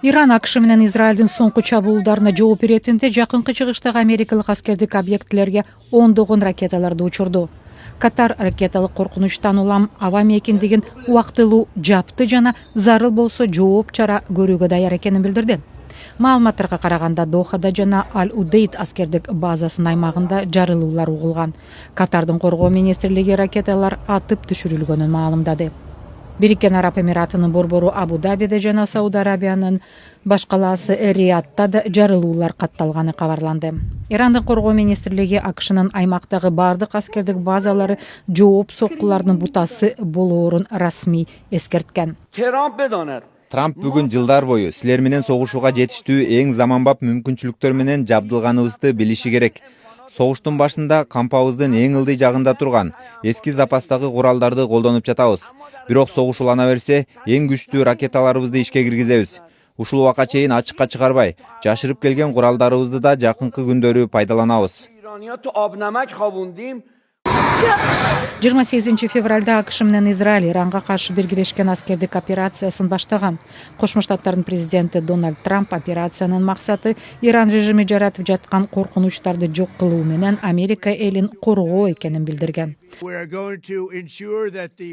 Иран АКШ менен Израилдин соңку чабуулдарына жооп беретинде жакынкы чыгыштагы америкалык аскердик объектилерге ондогон ракеталарды учурду. Катар ракеталык коркунучтан улам аба мейкиндигин убактылуу жапты жана зарыл болсо жооп чара көрүүгө даяр экенин билдирди. Маалыматтарга караганда Дохада жана Аль-Удейд аскердик базасынын аймагында жарылуулар угулган. Катардын коргоо министрлиги ракеталар атып түшүрүлгөнүн маалымдады. Бириккен Араб Эмиратынын борбору Абу-Дабиде жана Сауд Арабиянын баш калаасы Риядда да жарылуулар катталганы кабарланды. Ирандын коргоо министрлиги АКШнын аймактагы бардык аскердик базалары жооп соккулардын бутасы болоорун расмий эскерткен. Трамп бүгүн жылдар бою силер менен согушууга жетиштүү эң заманбап мүмкүнчүлүктөр менен жабдылганыбызды билиши керек. Согуштун башында кампабыздын эң ылдый жагында турган эски запастагы куралдарды колдонуп жатабыз. Бирок согуш улана берсе, эң күчтүү ракеталарыбызды ишке киргизебиз. Ушул убакка чейин ачыкка чыгарбай, жашырып келген куралдарыбызды да жакынкы күндөрү пайдаланабыз. 28 февралда АКШ менен Израиль Иранга каршы биргелешкен аскердик операциясын баштаган. Кошмо Штаттардын президенти Дональд Трамп операциянын максаты Иран режими жаратып жаткан коркунучтарды жок кылуу менен Америка элин коргоо экенин билдирген.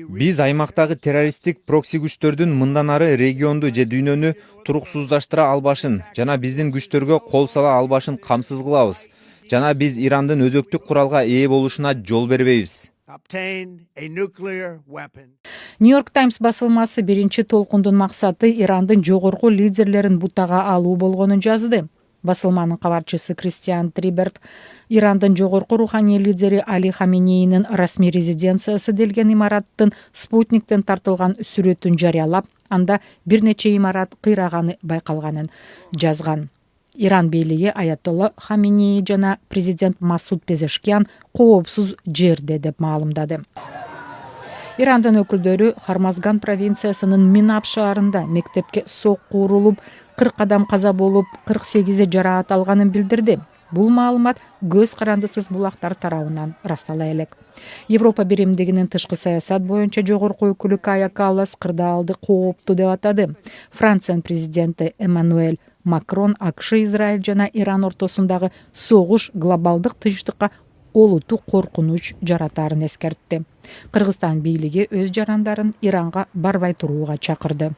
Биз аймактагы террористтик прокси күчтөрдүн мындан ары регионду же дүйнөнү туруксуздаштыра албашын жана биздин күчтөргө кол сала албашын камсыз кылабыз. Жана биз Ирандын өзөктүк куралга ээ болушуна жол бербейбиз. Нью-Йорк Таймс басылмасы биринчи толкундун максаты Ирандын жогорку лидерлерин бутага алуу болгонун жазды. Басылманын кабарчысы Кристиан Триберт Ирандын жогорку руханий лидери Али Хаминейнин расмий резиденциясы делген имараттын спутниктен тартылган сүрөтүн жарыялап, анда бир нече имарат кыйраганы байкалганын жазган. Иран бийлиги Аятолла Хаминей жана президент Масуд Пезешкиан коопсуз жерде деп маалымдады. Ирандын өкүлдөрү Хармазган провинциясынын Минаб шаарында мектепке сокку урулуп, 40 адам каза болуп, 48 жараат алганын билдирди. Бул маалымат көз карандысыз булактар тарабынан растала элек. Европа биримдигинин тышкы саясат боюнча жогорку өкүлү Кая Каллас кырдаалды кооптуу деп атады. Франциянын президенти Эммануэль Макрон АКШ, Израиль жана Иран ортосундагы согуш глобалдык тынчтыкка олуттуу коркунуч жаратаарын эскертти. Кыргызстан бийлиги өз жарандарын Иранга барбай турууга чакырды.